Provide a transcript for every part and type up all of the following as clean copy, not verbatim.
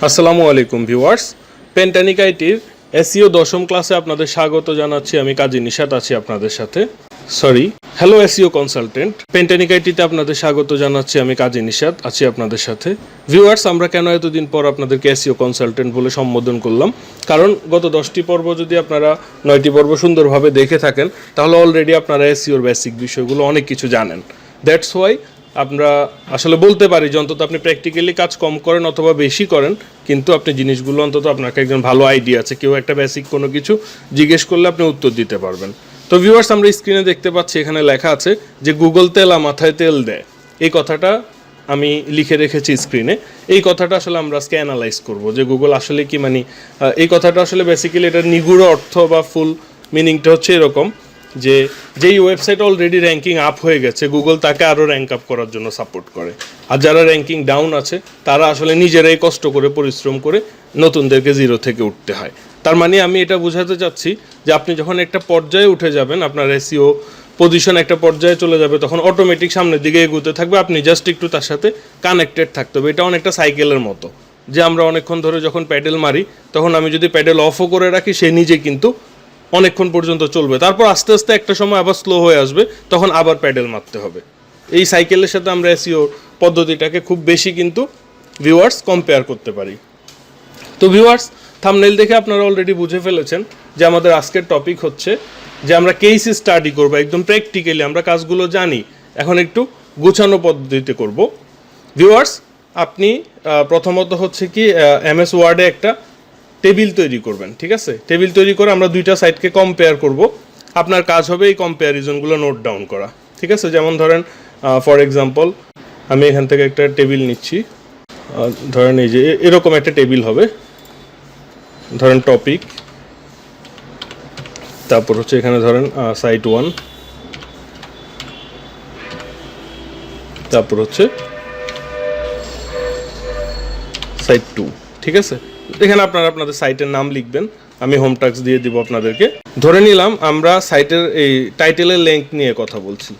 আসসালামু আলাইকুম viewers, পেন্টানিক আইটির SEO দশম ক্লাসে আপনাদের স্বাগত জানাচ্ছি। আমি কাজী নিশাত আছি আপনাদের সাথে। হ্যালো এসইও কনসালটেন্ট, পেন্টানিক আইটিতে আপনাদের স্বাগত জানাচ্ছি। আমি কাজী নিশাত আছি আপনাদের সাথে। ভিউয়ার্স, আমরা কেন এতদিন পর আপনাদেরকে এসইও কনসালটেন্ট বলে সম্বোধন করলাম? কারণ গত 10টি পর্ব যদি আপনারা 9টি পর্ব সুন্দরভাবে দেখে থাকেন, তাহলে অলরেডি আপনারা এসইওর বেসিক বিষয়গুলো অনেক কিছু জানেন। দ্যাটস ওয়াই আমরা আসলে বলতে পারি যে অন্তত আপনি প্র্যাকটিক্যালি কাজ কম করেন অথবা বেশি করেন, কিন্তু আপনি জিনিসগুলো অন্তত আপনাকে একজন ভালো আইডিয়া আছে, কেউ একটা বেসিক কোনো কিছু জিজ্ঞেস করলে আপনি উত্তর দিতে পারবেন। তো ভিউয়ার্স, আমরা স্ক্রিনে দেখতে পাচ্ছি এখানে লেখা আছে যে গুগল তেলা মাথায় তেল দেয়। এই কথাটা আমি লিখে রেখেছি স্ক্রিনে। এই কথাটা আসলে আমরা আজকে অ্যানালাইজ করব যে গুগল আসলে কি এই কথাটা আসলে বেসিক্যালি এটার নিগুড় অর্থ বা ফুল মিনিংটা হচ্ছে এরকম যে যেই ওয়েবসাইট অলরেডি র্যাঙ্কিং আপ হয়ে গেছে, গুগল তাকে আরও র্যাঙ্ক আপ করার জন্য সাপোর্ট করে। আর যারা র্যাঙ্কিং ডাউন আছে তারা আসলে নিজেরাই কষ্ট করে পরিশ্রম করে নতুনদেরকে জিরো থেকে উঠতে হয়। তার মানে আমি এটা বোঝাতে চাচ্ছি যে আপনি যখন একটা পর্যায়ে উঠে যাবেন, আপনার এসইও পজিশন একটা পর্যায়ে চলে যাবে, তখন অটোমেটিক সামনের দিকে এগোতে থাকবে। আপনি জাস্ট একটু তার সাথে কানেক্টেড থাকতে হবে। এটা অনেকটা সাইকেলের মতো, যে আমরা অনেকক্ষণ ধরে যখন প্যাডেল মারি, তখন আমি যদি প্যাডেল অফও করে রাখি, সে নিজে কিন্তু অনেকক্ষণ পর্যন্ত চলবে। তারপর আস্তে আস্তে একটা সময় আবার স্লো হয়ে আসবে, তখন আবার প্যাডেল মারতে হবে। এই সাইকেলের সাথে আমরা এসইও পদ্ধতিটাকে খুব বেশি কিন্তু ভিউয়ার্স কম্পেয়ার করতে পারি। তো ভিউয়ার্স, থাম্বনেইল দেখে আপনারা অলরেডি বুঝে ফেলেছেন যে আমাদের আজকের টপিক হচ্ছে যে আমরা কেস স্টাডি করবো, একদম প্র্যাকটিক্যালি। আমরা কাজগুলো জানি, এখন একটু গোছানো পদ্ধতিতে করব। ভিউয়ার্স, আপনি প্রথমত হচ্ছে কি এমএস ওয়ার্ডে একটা টেবিল তৈরি করবেন, ঠিক আছে? টেবিল তৈরি করে আমরা দুইটা সাইটকে কম্পেয়ার করব। আপনার কাজ হবে এই কম্পেয়ারিজনগুলো নোট ডাউন করা, ঠিক আছে? যেমন ধরেন ফর এক্সাম্পল আমি এখান থেকে একটা টেবিল নিচ্ছি। ধরেন এই যে এরকম একটা টেবিল হবে। ধরেন টপিক, তারপর হচ্ছে এখানে ধরেন সাইট 1, তারপর হচ্ছে সাইট 2, ঠিক আছে? এখানে আপনারা আপনাদের সাইটের নাম লিখবেন। আমি হোম টাস্ক দিয়ে দিব আপনাদেরকে। ধরে নিলাম আমরা সাইটের এই টাইটেলের লেংথ নিয়ে কথা বলছি।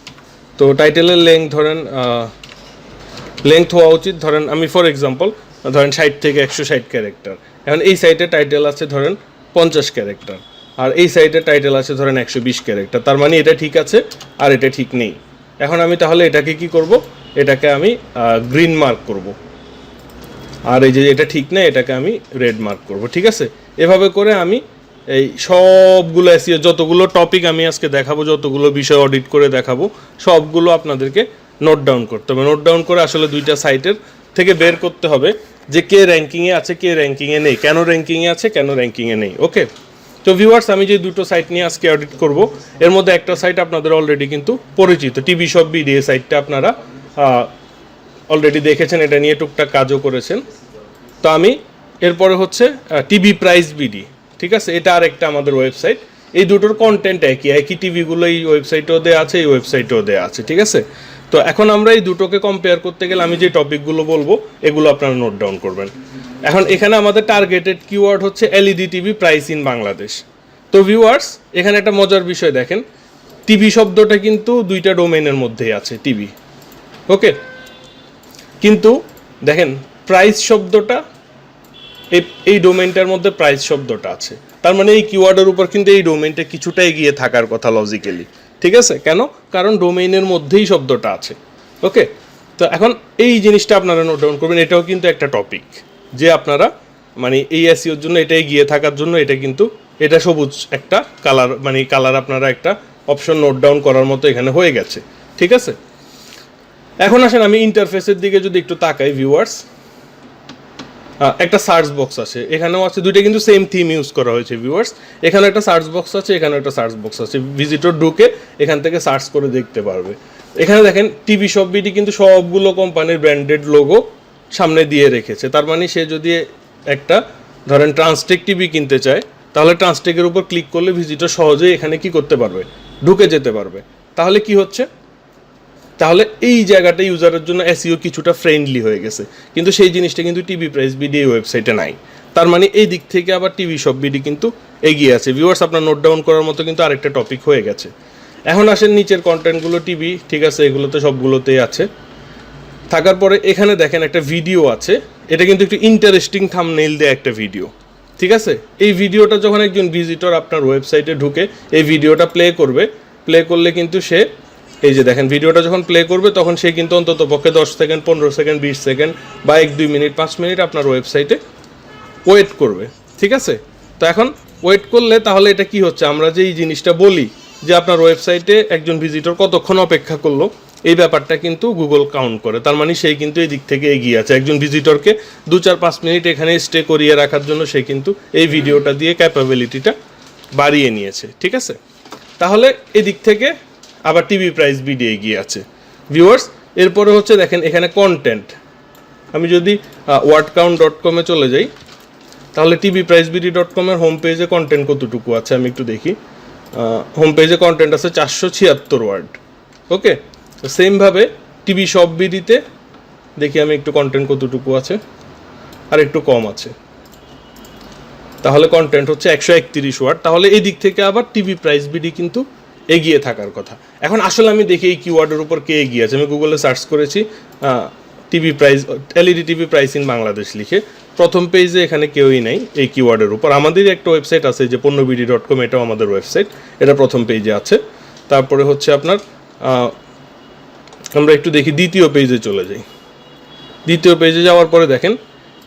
তো টাইটেলের লেংথ ধরেন লেংথ হওয়া উচিত, ধরেন আমি ফর এক্সাম্পল ধরেন 60 থেকে 160 ক্যারেক্টার। এখন এই সাইটে টাইটেল আছে ধরেন 50 ক্যারেক্টার, আর এই সাইটে টাইটেল আছে ধরেন 120 ক্যারেক্টার। তার মানে এটা ঠিক আছে আর এটা ঠিক নেই। এখন আমি তাহলে এটাকে কি করব? এটাকে আমি গ্রিন মার্ক করব, আর এই যে এটা ঠিক নেই এটাকে আমি রেড মার্ক করব, ঠিক আছে? এভাবে করে আমি এই সবগুলো এসইও যতগুলো টপিক আমি আজকে দেখাবো, যতগুলো বিষয় অডিট করে দেখাবো, সবগুলো আপনাদেরকে নোট ডাউন করতে হবে। নোট ডাউন করে আসলে দুইটা সাইটের থেকে বের করতে হবে যে কে র্যাঙ্কিংয়ে আছে, কে র্যাঙ্কিংয়ে নেই, কেন র্যাঙ্কিংয়ে আছে, কেন র্যাঙ্কিংয়ে নেই। ওকে, তো ভিউয়ার্স, আমি যে দুটো সাইট নিয়ে আজকে অডিট করব, এর মধ্যে একটা সাইট আপনাদের অলরেডি কিন্তু পরিচিত, টিভি শপ বিডি। এই সাইটটা আপনারা অলরেডি দেখেছেন, এটা নিয়ে টুকটাক কাজও করেছেন। তো আমি এরপরে হচ্ছে টিভি প্রাইস বিডি, ঠিক আছে? এটা আরেকটা আমাদের ওয়েবসাইট। এই দুটোর কন্টেন্ট একই টিভিগুলো এই ওয়েবসাইটেও দেওয়া আছে, এই ওয়েবসাইটেও দেওয়া আছে, ঠিক আছে? তো এখন আমরা এই দুটোকে কম্পেয়ার করতে গেলে আমি যে টপিকগুলো বলবো এগুলো আপনারা নোট ডাউন করবেন। এখন এখানে আমাদের টার্গেটেড কিওয়ার্ড হচ্ছে LED TV price in Bangladesh. তো ভিউয়ার্স, এখানে একটা মজার বিষয় দেখেন, টিভি শব্দটা কিন্তু দুইটা ডোমেইনের মধ্যেই আছে, টিভি, ওকে? কিন্তু দেখেন প্রাইস শব্দটা এই ডোমেইনটার মধ্যে প্রাইস শব্দটা আছে। তার মানে এই কিওয়ার্ডের উপর কিন্তু এই ডোমেইনটা কিছুটা এগিয়ে থাকার কথা লজিক্যালি, ঠিক আছে? কেন? কারণ ডোমেইনের মধ্যেই শব্দটা আছে, ওকে? তো এখন এই জিনিসটা আপনারা নোট ডাউন করবেন। এটাও কিন্তু একটা টপিক যে আপনারা এই এসইওর জন্য এটা এগিয়ে থাকার জন্য এটা কিন্তু এটা সবুজ একটা কালার, কালার আপনারা একটা অপশন নোট ডাউন করার মতো এখানে হয়ে গেছে, ঠিক আছে? এখন আসেন আমি ইন্টারফেসের দিকে যদি একটু তাকাই ভিউয়ার্স, একটা সার্চ বক্স আছে, এখানেও আছে, দুইটা কিন্তু সেম থিম ইউজ করা হয়েছে ভিউয়ার্স। এখানে একটা সার্চ বক্স আছে, এখানে একটা সার্চ বক্স আছে। ভিজিটর ঢুকে এখান থেকে সার্চ করে দেখতে পারবে। এখানে দেখেন টিভি শপ বিডি কিন্তু সবগুলো কোম্পানির ব্র্যান্ডেড লোগো সামনে দিয়ে রেখেছে। তার মানে সে যদি একটা ধরেন ট্রান্সটেক টিভি কিনতে চায়, তাহলে ট্রান্সটেকের উপর ক্লিক করলে ভিজিটর সহজেই এখানে কি করতে পারবে? ঢুকে যেতে পারবে। তাহলে কি হচ্ছে? তাহলে এই জায়গাটা ইউজারের জন্য এসইও কিছুটা ফ্রেন্ডলি হয়ে গেছে, কিন্তু সেই জিনিসটা কিন্তু টিভি প্রাইস বিডি এই ওয়েবসাইটে নাই। তার মানে এই দিক থেকে আবার টিভি শপ বিডি কিন্তু এগিয়ে আছে। ভিউয়ার্স, আপনার নোট ডাউন করার মতো কিন্তু আরেকটা টপিক হয়ে গেছে। এখন আসেন নিচের কন্টেন্টগুলো, টিভি, ঠিক আছে, এগুলোতে সবগুলোতেই আছে। থাকার পরে এখানে দেখেন একটা ভিডিও আছে। এটা কিন্তু একটু ইন্টারেস্টিং থাম্বনেইল দেয়া একটা ভিডিও, ঠিক আছে? এই ভিডিওটা যখন একজন ভিজিটর আপনার ওয়েবসাইটে ঢুকে এই ভিডিওটা প্লে করবে, প্লে করলে কিন্তু সে এই যে দেখেন ভিডিওটা যখন প্লে করবে তখন সে কিন্তু অন্তত পক্ষে 10 সেকেন্ড, 15 সেকেন্ড, 20 সেকেন্ড বা 1-2 মিনিট, 5 মিনিট আপনার ওয়েবসাইটে ওয়েট করবে, ঠিক আছে? তো এখন ওয়েট করলে তাহলে এটা কি হচ্ছে, আমরা যে এই জিনিসটা বলি যে আপনার ওয়েবসাইটে একজন ভিজিটর কতক্ষণ অপেক্ষা করলো, এই ব্যাপারটা কিন্তু গুগল কাউন্ট করে। তার মানে সেই কিন্তু এই দিক থেকে এগিয়ে আছে। একজন ভিজিটরকে 2-4-5 মিনিট এখানে স্টে করিয়ে রাখার জন্য সে কিন্তু এই ভিডিওটা দিয়ে ক্যাপাবিলিটিটা বাড়িয়ে নিয়েছে, ঠিক আছে? তাহলে এই দিক থেকে আবার টিভি প্রাইস বিডি এগিয়ে আছে ভিউয়ার্স। এরপরে হচ্ছে দেখেন এখানে কন্টেন্ট, আমি যদি wordcount.com-এ চলে যাই তাহলে tvpricebd.com-এর হোম পেজে কন্টেন্ট কতটুকু আছে আমি একটু দেখি। হোম পেজে কন্টেন্ট আছে 476 ওয়ার্ড, ওকে? তো সেমভাবে টিভি শপ বিডিতে দেখি আমি একটু কন্টেন্ট কতটুকু আছে, আর একটু কম আছে, তাহলে কন্টেন্ট হচ্ছে 131 ওয়ার্ড। তাহলে এই দিক থেকে আবার টিভি প্রাইস বিডি কিন্তু এগিয়ে থাকার কথা। এখন আসলে আমি দেখি এই কিওয়ার্ডের উপর কে এগিয়ে আছে। আমি গুগলে সার্চ করেছি TV price, LED TV price in Bangladesh লিখে, প্রথম পেজে এখানে কেউই নেই এই কিওয়ার্ডের উপর। আমাদেরই একটা ওয়েবসাইট আছে যে পণ্যবিডি.com, এটাও আমাদের ওয়েবসাইট, এটা প্রথম পেজে আছে। তারপরে হচ্ছে আপনার আমরা একটু দেখি দ্বিতীয় পেজে চলে যাই। দ্বিতীয় পেজে যাওয়ার পরে দেখেন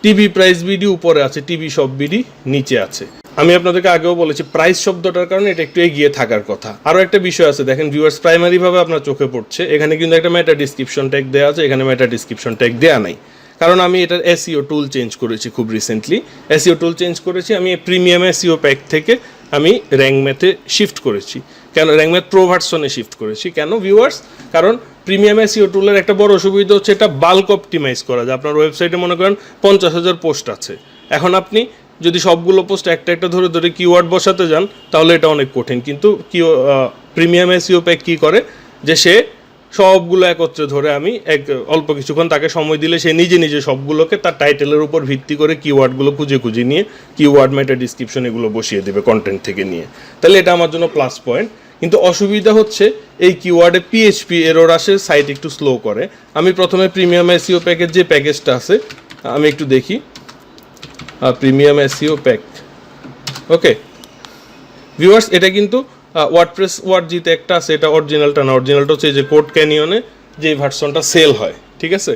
টিভি প্রাইস বিডি উপরে আছে, টিভি শপ বিডি নিচে আছে। আমি আপনাদেরকে আগেও বলেছি প্রাইস শব্দটার কারণে এটা একটু এগিয়ে থাকার কথা। আরও একটা বিষয় আছে দেখেন ভিউয়ার্স, প্রাইমারিভাবে আপনার চোখে পড়ছে এখানে কিন্তু একটা মেটা ডিসক্রিপশন ট্যাগ দেওয়া আছে, এখানে মেটা ডিসক্রিপশন ট্যাগ দেওয়া নাই, কারণ আমি এটার এসইও টুল চেঞ্জ করেছি খুব রিসেন্টলি। এসইও টুল চেঞ্জ করেছি আমি প্রিমিয়াম এসইও প্যাক থেকে আমি র্যাঙ্ক ম্যাথে শিফট করেছি। কেন র্যাঙ্ক ম্যাথ প্রো ভার্সনে শিফট করেছি কেন ভিউয়ার্স? কারণ প্রিমিয়াম এসইও টুলের একটা বড় সুবিধা হচ্ছে এটা বাল্ক অপটিমাইজ করা যায়। আপনার ওয়েবসাইটে মনে করেন 50,000 পোস্ট আছে, এখন আপনি যদি সবগুলো পোস্ট একটা একটা ধরে ধরে কিওয়ার্ড বসাতে যান তাহলে এটা অনেক কঠিন। কিন্তু প্রিমিয়াম এসইও প্যাক কী করে যে সে সবগুলো একত্রে ধরে আমি অল্প কিছুক্ষণ তাকে সময় দিলে সে নিজে নিজে সবগুলোকে তার টাইটেলের উপর ভিত্তি করে কিওয়ার্ডগুলো খুঁজে খুঁজে নিয়ে কিওয়ার্ড মেটা ডিসক্রিপশন এগুলো বসিয়ে দেবে কন্টেন্ট থেকে নিয়ে। তাহলে এটা আমার জন্য প্লাস পয়েন্ট। কিন্তু অসুবিধা হচ্ছে এই কিওয়ার্ডে পিএইচপি এরর আসে, সাইট একটু স্লো করে। আমি প্রথমে প্রিমিয়াম এসইও প্যাকের যে প্যাকেজটা আছে আমি একটু দেখি, premium SEO pack, okay viewers, এটা কিন্তু ওয়ার্ডপ্রেস ওয়ার্ডজিতে একটা আছে, এটা অরিজিনালটা না, অরিজিনালটা হচ্ছে এই যে কোড ক্যানিয়নে যে ভার্সনটা সেল হয়, ঠিক আছে?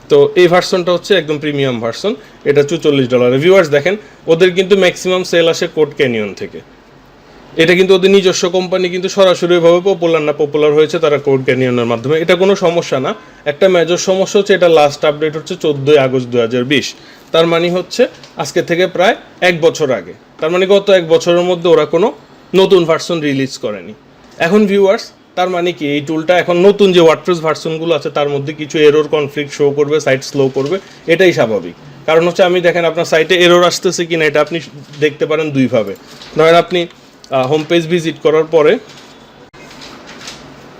তো এই ভার্সনটা হচ্ছে একদম প্রিমিয়াম ভার্সন, এটা $44। ভিউয়ার্স দেখেন ওদের কিন্তু ম্যাক্সিমাম সেল আসে কোড ক্যানিয়ন থেকে। এটা কিন্তু ওদের নিজস্ব কোম্পানি, কিন্তু সরাসরিভাবে পপুলার না, পপুলার হয়েছে তারা কোড ক্যানিয়নের মাধ্যমে। এটা কোনো সমস্যা না। একটা মেজর সমস্যা হচ্ছে এটা লাস্ট আপডেট হচ্ছে 14 আগস্ট 2020, তার মানে হচ্ছে আজকে থেকে প্রায় 1 বছর আগে। তার মানে গত 1 বছরের মধ্যে ওরা কোনো নতুন ভার্সন রিলিজ করেনি। এখন ভিউয়ার্স তার মানে কি এই টুলটা এখন নতুন যে ওয়ার্ডপ্রেস ভার্সনগুলো আছে তার মধ্যে কিছু এরর কনফ্লিক্ট শো করবে, সাইট স্লো করবে, এটাই স্বাভাবিক। কারণ হচ্ছে আমি দেখেন আপনার সাইটে এরর আসতেছে কিনা এটা আপনি দেখতে পারেন দুইভাবে। ধরেন আপনি হোম পেজ ভিজিট করার পরে,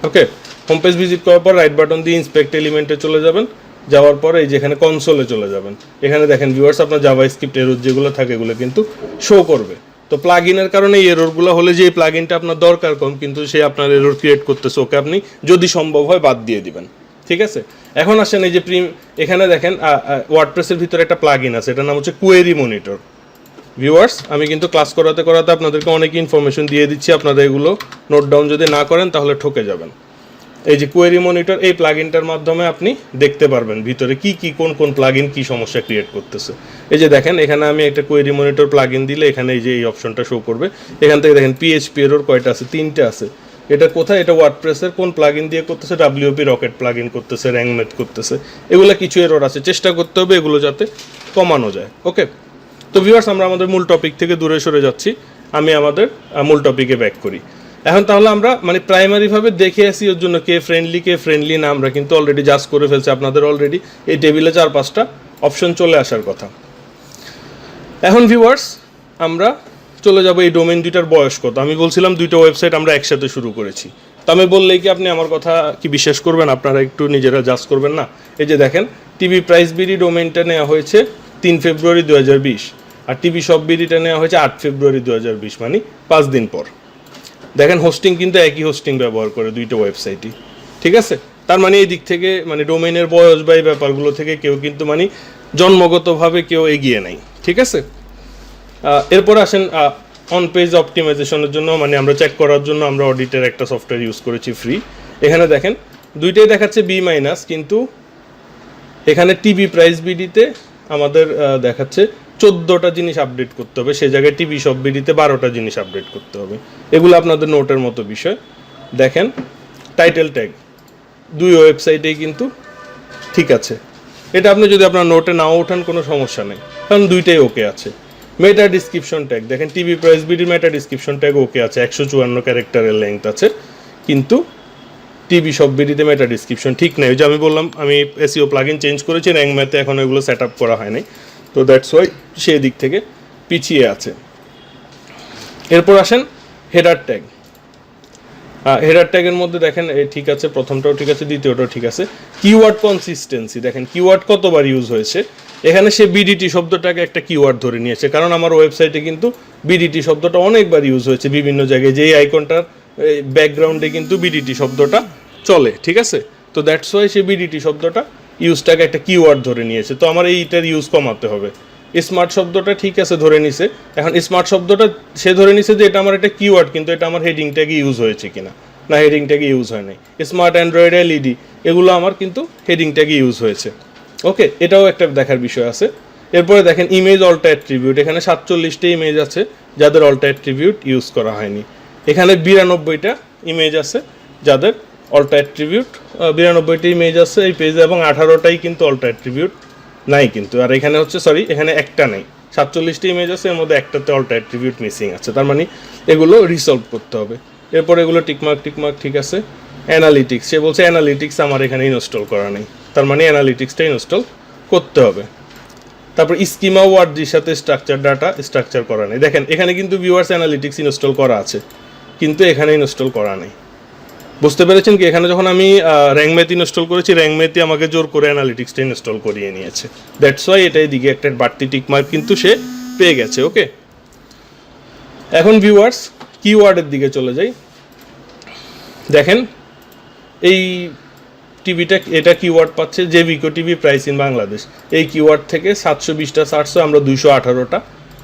ওকে, হোম পেজ ভিজিট করার পর রাইট বাটন দিয়ে ইন্সপেক্ট এলিমেন্টে চলে যাবেন, যাওয়ার পরে এই যেখানে কনসোলে চলে যাবেন, এখানে দেখেন ভিউয়ার্স আপনার জাভাস্ক্রিপ্ট এরর যেগুলো থাকে এগুলো কিন্তু শো করবে। তো প্লাগ ইনের কারণে এই এররগুলো হলে যে এই প্লাগ ইনটা আপনার দরকার কম কিন্তু সে আপনার এরর ক্রিয়েট করতেছে, ওকে আপনি যদি সম্ভব হয় বাদ দিয়ে দিবেন, ঠিক আছে? এখন আসেন এই যে এখানে দেখেন ওয়ার্ডপ্রেসের ভিতরে একটা প্লাগ ইন আছে, এটার নাম হচ্ছে কোয়েরি মনিটর। ভিউয়ার্স আমি কিন্তু ক্লাস করাতে করাতে আপনাদেরকে অনেক ইনফরমেশন দিয়ে দিচ্ছি, আপনারা এগুলো নোট ডাউন যদি না করেন তাহলে ঠকে যাবেন। এই যে কোয়েরি মনিটর, এই প্লাগইনটার মাধ্যমে আপনি দেখতে পারবেন ভিতরে কি কি কোন কোন প্লাগইন কি সমস্যা ক্রিয়েট করতেছে। এই যে দেখেন এখানে আমি একটা কোয়েরি মনিটর প্লাগইন দিলে এখানে এই যে এই অপশনটা শো করবে। এখান থেকে দেখেন পিএইচপি এরর কয়টা আছে, 3টে আছে। এটা কোথায়, এটা ওয়ার্ডপ্রেসের কোন প্লাগইন দিয়ে করতেছে, ডাব্লিউপি রকেট প্লাগইন করতেছে, র্যাঙ্ক ম্যাথ করতেছে, এগুলো কিছু এরর আছে, চেষ্টা করতে হবে এগুলো যাতে কমানো যায়, ওকে? তো ভিউয়ার্স আমরা আমাদের মূল টপিক থেকে দূরে সরে যাচ্ছি, আমি আমাদের মূল টপিকে ব্যাক করি এখন। তাহলে আমরা মানে প্রাইমারিভাবে দেখে আসি ওর জন্য কে ফ্রেন্ডলি না, আমরা কিন্তু অলরেডি জাজ করে ফেলছি। আপনাদের অলরেডি এই টেবিলে 4-5টা অপশন চলে আসার কথা। এখন ভিউয়ার্স আমরা চলে যাব এই ডোমেইন দুইটার বয়স কত। আমি বলছিলাম দুইটা ওয়েবসাইট আমরা একসাথে শুরু করেছি, তো আমি বললেই কি আপনি আমার কথা কি বিশ্বাস করবেন? আপনারা একটু নিজেরা জাজ করবেন না? এই যে দেখেন টিভি প্রাইস বিডি ডোমেইনটা নেওয়া হয়েছে 3 ফেব্রুয়ারি 2020, আর টিভি শপ বিডিটা নেওয়া হয়েছে 8 ফেব্রুয়ারি 2020, মানে 5 দিন পর। দেখেন হোস্টিং কিন্তু একই হোস্টিং ব্যবহার করে দুইটা ওয়েবসাইটই, ঠিক আছে? তার মানে এই দিক থেকে মানে ডোমেইনের বয়স বা এই ব্যাপারগুলো থেকে কেউ কিন্তু মানে জন্মগতভাবে কেউ এগিয়ে নাই, ঠিক আছে। এরপর আসেন অন পেজ অপটিমাইজেশনের জন্য, মানে আমরা চেক করার জন্য আমরা অডিটের একটা সফটওয়্যার ইউজ করেছি ফ্রি। এখানে দেখেন দুইটাই দেখাচ্ছে বি মাইনাস, কিন্তু এখানে টিভি প্রাইস বিডিতে আমাদের দেখাচ্ছে 14টা জিনিস আপডেট করতে হবে, সেই জায়গায় টিভি সব বিডিতে 12টা জিনিস আপডেট করতে হবে। এগুলো আপনাদের নোটের মতো বিষয়। দেখেন টাইটেল ট্যাগ দুই ওয়েবসাইটেই কিন্তু ঠিক আছে, এটা আপনি যদি আপনার নোটে নাও ওঠান কোনো সমস্যা নেই, কারণ দুইটাই ওকে আছে। মেটা ডিসক্রিপশন ট্যাগ দেখেন টিভি প্রাইস বিডির মেটা ডিসক্রিপশন ট্যাগ ওকে আছে, 154 ক্যারেক্টারের লেন্থ আছে, কিন্তু টিভি সব বিডিতে মেটা ডিসক্রিপশন ঠিক নেই। ওই যে আমি বললাম আমি এসইও প্লাগইন চেঞ্জ করেছি, র্যাঙ্ক ম্যাথে এখন ওইগুলো সেট আপ করা হয়নি, তো দ্যাটস ওয়াই সেই দিক থেকে পিছিয়ে আছে। এরপর আসেন হেডার ট্যাগ। হেডার ট্যাগের মধ্যে দেখেন ঠিক আছে, প্রথমটাও ঠিক আছে, দ্বিতীয়টাও ঠিক আছে। কিওয়ার্ড কনসিস্টেন্সি দেখেন কিওয়ার্ড কতবার ইউজ হয়েছে, এখানে সে বিডিটি শব্দটাকে একটা কিওয়ার্ড ধরে নিয়েছে, কারণ আমার ওয়েবসাইটে কিন্তু বিডিটি শব্দটা অনেকবার ইউজ হয়েছে বিভিন্ন জায়গায়, যেই আইকনটার ব্যাকগ্রাউন্ডে কিন্তু বিডিটি শব্দটা চলে, ঠিক আছে। তো দ্যাটস ওয়াই সে বিডিটি শব্দটা ইউজটাকে একটা কিওয়ার্ড ধরে নিয়েছে, তো আমার এইটার ইউজ কমাতে হবে। স্মার্ট শব্দটা ঠিক আছে ধরে নিছে, এখন স্মার্ট শব্দটা সে ধরে নিছে যে এটা আমার একটা কিওয়ার্ড, কিন্তু এটা আমার হেডিং ট্যাগে ইউজ হয়েছে কিনা, না হেডিং ট্যাগে ইউজ হয় নাই। স্মার্ট অ্যান্ড্রয়েড এলইডি এগুলো আমার কিন্তু হেডিং ট্যাগে ইউজ হয়েছে, ওকে, এটাও একটা দেখার বিষয় আছে। এরপরে দেখেন ইমেজ অল্টা অ্যাট্রিবিউট, এখানে 47টা ইমেজ আছে যাদের অল্টা অ্যাট্রিবিউট ইউজ করা হয়নি। এখানে 92টা ইমেজ আছে যাদের অল্টা অ্যাট্রিবিউট, 92টা ইমেজ আছে এই পেজে, এবং 18টাই কিন্তু অল্টা অ্যাট্রিবিউট নাই কিন্তু। আর এখানে হচ্ছে সরি, এখানে একটা নেই, 47টা ইমেজ আছে, এর মধ্যে একটাতে অল্টা অ্যাট্রিবিউট মিসিং আছে, তার মানে এগুলো রিসলভ করতে হবে। এরপর এগুলো টিকমার্ক ঠিক আছে। অ্যানালিটিক্স, সে বলছে অ্যানালিটিক্স আমার এখানে ইনস্টল করা নেই, তার মানে অ্যানালিটিক্সটা ইনস্টল করতে হবে। তারপর স্কিমা ওয়ার্ডের সাথে স্ট্রাকচার ডাটা স্ট্রাকচার করা নেই, দেখেন এখানে কিন্তু ভিউয়ার্স অ্যানালিটিক্স ইনস্টল করা আছে, কিন্তু এখানে ইনস্টল করা নেই। বুঝতে পেরেছেন কি, এখানে যখন আমি র্যাঙ্ক ম্যাথ ইনস্টল করেছি, র্যাঙ্ক ম্যাথই আমাকে জোর করে অ্যানালিটিক্সটা ইনস্টল করিয়ে নিয়েছে, দ্যাটস ওয়াই এটা এদিকে একটা বাড়তি টিকমার্ক কিন্তু সে পেয়ে গেছে, ওকে। এখন ভিউয়ার্স কিওয়ার্ডের দিকে চলে যাই। দেখেন এই টিভিটা এটা কিওয়ার্ড পাচ্ছে যে ভিকো টিভি প্রাইস ইন বাংলাদেশ, এই কিওয়ার্ড থেকে 720টা সার্চ, আমরা 218টা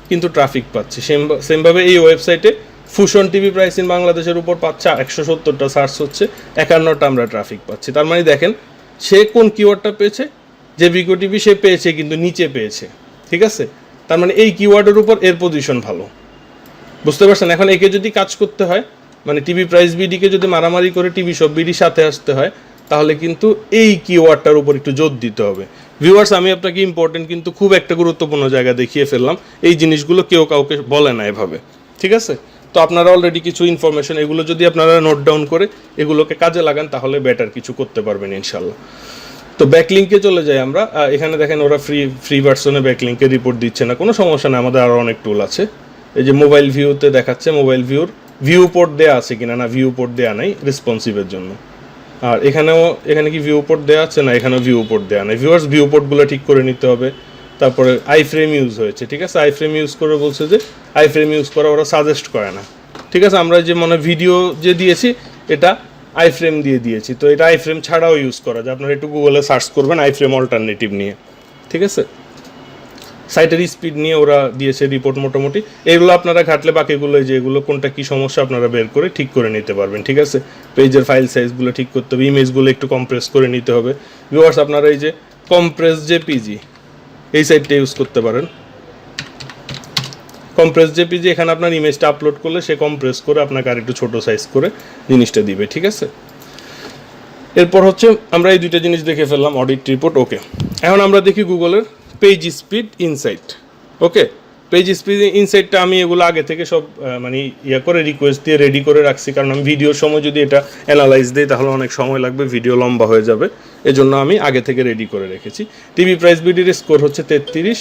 কিন্তু ট্রাফিক পাচ্ছি। সেমভাবে এই ওয়েবসাইটে ফুশন টিভি প্রাইস ইন বাংলাদেশের উপর পাচ্ছে 170টা সার্চ হচ্ছে, 51টা আমরা ট্রাফিক পাচ্ছি। তার মানে দেখেন সে কোন কিওয়ার্ডটা পেয়েছে, যে ভিকো টিভি সে পেয়েছে কিন্তু নিচে পেয়েছে, ঠিক আছে। তার মানে এই কিওয়ার্ডের উপর এর পজিশন ভালো, বুঝতে পারছেন। এখন একে যদি কাজ করতে হয়, মানে টিভি প্রাইস বিডিকে যদি মারামারি করে টিভি সব বিডির সাথে আসতে হয়, তাহলে কিন্তু এই কিওয়ার্ডটার উপর একটু জোর দিতে হবে। ভিউয়ার্স আমি আপনাকে ইম্পর্টেন্ট কিন্তু খুব একটা গুরুত্বপূর্ণ জায়গা দেখিয়ে ফেললাম, এই জিনিসগুলো কেউ কাউকে বলে না এভাবে, ঠিক আছে। তো আপনারা অলরেডি কিছু ইনফরমেশন এগুলো যদি আপনারা নোট ডাউন করে এগুলোকে কাজে লাগান, তাহলে বেটার কিছু করতে পারবেন ইনশাল্লাহ। তো ব্যাকলিঙ্কে চলে যাই আমরা। এখানে দেখেন ওরা ফ্রি ভার্সনে ব্যাকলিঙ্কে রিপোর্ট দিচ্ছে না, কোনো সমস্যা না, আমাদের আরও অনেক টুল আছে। এই যে মোবাইল ভিউতে দেখাচ্ছে মোবাইল ভিউর ভিউ পোর্ট দেওয়া আছে কিনা, না ভিউ পোর্ট দেওয়া নাই রেসপন্সিভের জন্য। আর এখানে কি ভিউ পোর্ট দেওয়া আছে, না এখানেও ভিউ পোর্ট দেওয়া নাই। ভিউয়ার্স ভিউ পোর্টগুলো ঠিক করে নিতে হবে। তারপরে আই ফ্রেম ইউজ হয়েছে, ঠিক আছে, আই ফ্রেম ইউজ করে বলছে যে আই ফ্রেম ইউজ করা ওরা সাজেস্ট করে না, ঠিক আছে। আমরা যে মানে ভিডিও যে দিয়েছি এটা আই ফ্রেম দিয়ে দিয়েছি, তো এটা আই ফ্রেম ছাড়াও ইউজ করা যায়, আপনারা একটু গুগলে সার্চ করবেন আই ফ্রেম অল্টারনেটিভ নিয়ে, ঠিক আছে। সাইটের স্পিড নিয়ে ওরা দিয়েছে রিপোর্ট মোটামুটি, এগুলো আপনারা ঘাটলে বাকিগুলো যে এগুলো কোনটা কী সমস্যা আপনারা বের করে ঠিক করে নিতে পারবেন, ঠিক আছে। পেজের ফাইল সাইজগুলো ঠিক করতে হবে, ইমেজগুলো একটু কম্প্রেস করে নিতে হবে। ভিউয়ার্স আপনারা এই যে কম্প্রেস জেপিজি এই সাইটটা ইউজ করতে পারেন। কম্প্রেস জেপিজি এখানে আপনার ইমেজটা আপলোড করলে সে কম্প্রেস করে আপনাকে আর একটু ছোটো সাইজ করে জিনিসটা দিবে, ঠিক আছে। এরপর হচ্ছে আমরা এই দুইটা জিনিস দেখে ফেললাম, অডিট রিপোর্ট, ওকে। এখন আমরা দেখি গুগলের পেজ স্পিড ইনসাইট, ওকে। পেজ স্পিড ইনসাইটটা আমি এগুলো আগে থেকে সব মানে করে রিকোয়েস্ট দিয়ে রেডি করে রাখছি, কারণ আমি ভিডিওর সময় যদি এটা অ্যানালাইজ দিই তাহলে অনেক সময় লাগবে, ভিডিও লম্বা হয়ে যাবে, এজন্য আমি আগে থেকে রেডি করে রেখেছি। টিভি প্রাইস বিডির স্কোর হচ্ছে 33,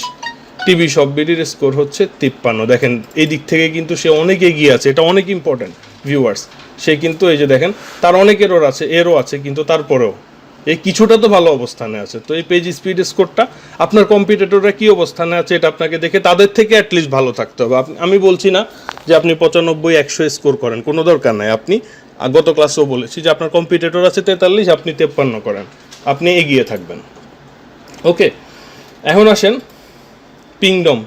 টিভি সব বিডির স্কোর হচ্ছে 53। দেখেন এই দিক থেকে কিন্তু সে অনেক এগিয়ে আছে, এটা অনেক ইম্পর্ট্যান্ট ভিউয়ার্স। সে কিন্তু এই যে দেখেন তার অনেক এরও আছে, কিন্তু তারপরেও এই কিছুটা তো ভালো অবস্থানে আছে। তো এই পেজ স্পিড স্কোরটা আপনার কম্পিটিটররা কী অবস্থানে আছে এটা আপনাকে দেখে তাদের থেকে অ্যাটলিস্ট ভালো থাকতে হবে। আমি বলছি না যে আপনি 95, 100 স্কোর করেন, কোনো দরকার নাই। আপনি গত ক্লাসেও বলেছি যে আপনার কম্পিটিটর আছে 43, আপনি 53 করেন, আপনি এগিয়ে থাকবেন, ওকে। এখন আসেন পিংডম।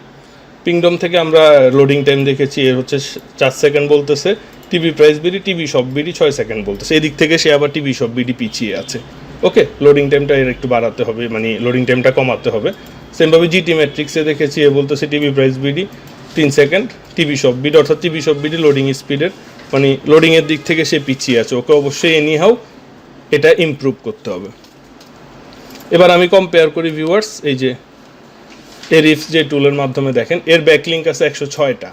পিংডম থেকে আমরা লোডিং টাইম দেখেছি, এর হচ্ছে 4 সেকেন্ড বলতেছে। TV price BD, TV shop BD 6 second বলতেছে। এদিক থেকে সে আবার টিভি শপ বিডি পিছিয়ে আছে। ওকে, লোডিং টাইমটা এর একটু বাড়াতে হবে, মানে লোডিং টাইমটা কমাতে হবে। সেমভাবে জিটি ম্যাট্রিক্সে দেখেছি, এ বলতেছে TV price BD 3 second, TV shop BD, অর্থাৎ টিভি শপ বিডি লোডিং স্পিডের মানে লোডিংয়ের দিক থেকে সে পিছিয়ে আছে। ওকে অবশ্যই এনিহাউ এটা ইমপ্রুভ করতে হবে। এবার আমি কম্পেয়ার করি ভিউয়ার্স, এই যে এরিফ যে টুলের মাধ্যমে দেখেন, এর ব্যাকলিঙ্ক আছে 106টা,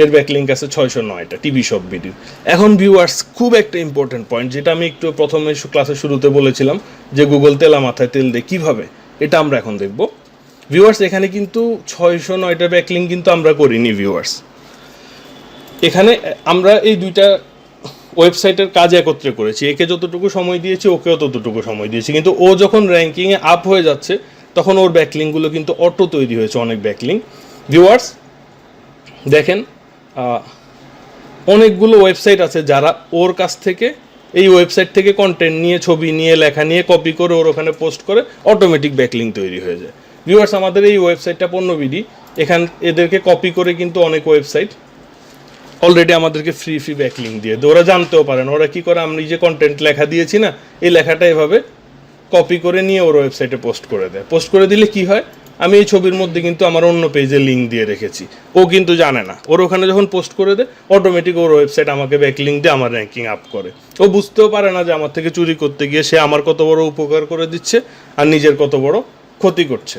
এর ব্যাকলিঙ্ক আছে 609টা টিভি শপ বিডির। এখন ভিউয়ার্স খুব একটা ইম্পর্টেন্ট পয়েন্ট, যেটা আমি একটু প্রথমে ক্লাসের শুরুতে বলেছিলাম যে গুগল তেলা মাথায় তেল দিয়ে কীভাবে, এটা আমরা এখন দেখব। ভিউয়ার্স এখানে কিন্তু 609টা ব্যাকলিঙ্ক কিন্তু আমরা করিনি ভিউয়ার্স। এখানে আমরা এই দুইটা ওয়েবসাইটের কাজ একত্রে করেছি, একে যতটুকু সময় দিয়েছি ওকেও ততটুকু সময় দিয়েছি, কিন্তু ও যখন র্যাঙ্কিংয়ে আপ হয়ে যাচ্ছে তখন ওর ব্যাকলিঙ্কগুলো কিন্তু অটো তৈরি হয়েছে, অনেক ব্যাকলিঙ্ক। ভিউয়ার্স দেখেন অনেকগুলো ওয়েবসাইট আছে যারা ওর কাছ থেকে এই ওয়েবসাইট থেকে কন্টেন্ট নিয়ে, ছবি নিয়ে, লেখা নিয়ে কপি করে ওর ওখানে পোস্ট করে অটোমেটিক ব্যাকলিঙ্ক তৈরি হয়ে যায়। ভিউয়ার্স আমাদের এই ওয়েবসাইটটা পণ্যবিডি, এখান এদেরকে কপি করে কিন্তু অনেক ওয়েবসাইট অলরেডি আমাদেরকে ফ্রি ব্যাকলিঙ্ক দিয়ে দেয়। ওরা জানতেও পারে না, ওরা কী করে, আমি যে কন্টেন্ট লেখা দিয়েছি না, এই লেখাটা এভাবে কপি করে নিয়ে ওর ওয়েবসাইটে পোস্ট করে দেয়। পোস্ট করে দিলে কি হয়, আমি এই ছবির মধ্যে কিন্তু আমার অন্য পেজে লিঙ্ক দিয়ে রেখেছি, ও কিন্তু জানে না। ওর ওখানে যখন পোস্ট করে দেয় অটোমেটিক ওর ওয়েবসাইট আমাকে ব্যাকলিঙ্ক দিয়ে আমার র্যাঙ্কিং আপ করে। ও বুঝতেও পারে না যে আমার থেকে চুরি করতে গিয়ে সে আমার কত বড় উপকার করে দিচ্ছে আর নিজের কত বড় ক্ষতি করছে।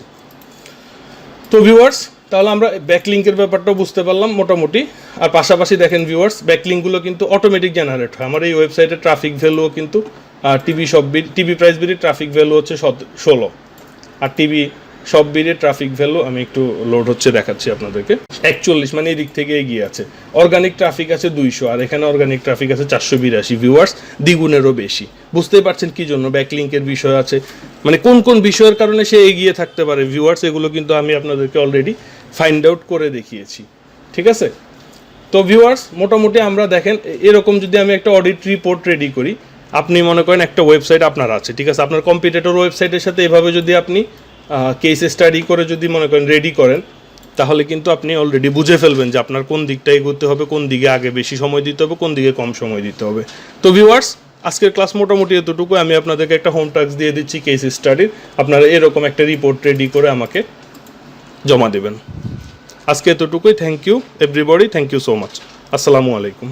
তো ভিউয়ার্স তাহলে আমরা ব্যাকলিঙ্কের ব্যাপারটাও বুঝতে পারলাম মোটামুটি। আর পাশাপাশি দেখেন ভিউয়ার্স, ব্যাকলিঙ্কগুলো কিন্তু অটোমেটিক জেনারেট হয়। আমার এই ওয়েবসাইটের ট্রাফিক ভ্যালুও কিন্তু TV shop BD, TV price বিডির ট্রাফিক ভ্যালু হচ্ছে 16, আর টিভি শপ বিডির ট্রাফিক ভ্যালু আমি একটু লোড হচ্ছে দেখাচ্ছি আপনাদেরকে 41, মানে এই দিক থেকে এগিয়ে আছে। অর্গানিক ট্রাফিক আছে 200, আর এখানে অর্গানিক ট্রাফিক আছে 482। ভিউয়ার্স দ্বিগুণেরও বেশি। বুঝতেই পারছেন কি জন্য, ব্যাকলিঙ্কের বিষয় আছে, মানে কোন কোন বিষয়ের কারণে সে এগিয়ে থাকতে পারে ভিউয়ার্স, এগুলো কিন্তু আমি আপনাদেরকে অলরেডি ফাইন্ড আউট করে দেখিয়েছি। ঠিক আছে, তো ভিউয়ার্স মোটামুটি আমরা দেখেন এরকম যদি আমি একটা অডিট রিপোর্ট রেডি করি, আপনি মনে করেন একটা ওয়েবসাইট আপনার আছে, ঠিক আছে, আপনার কম্পিটিটর ওয়েবসাইটের সাথে এভাবে যদি আপনি কেস স্টাডি করে যদি মনে করেন রেডি করেন, তাহলে কিন্তু আপনি অলরেডি বুঝে ফেলবেন যে আপনার কোন দিকটা এগোতে হবে, কোন দিকে আগে বেশি সময় দিতে হবে, কোন দিকে কম সময় দিতে হবে। তো ভিউয়ার্স আজকের ক্লাস মোটামুটি এতটুকু। আমি আপনাদেরকে একটা হোম টাস্ক দিয়ে দিচ্ছি কেস স্টাডির, আপনারা এরকম একটা রিপোর্ট রেডি করে আমাকে জমা দেবেন। আজকে এতটুকুই। Thank you everybody, thank you so much. আসসালামু আলাইকুম।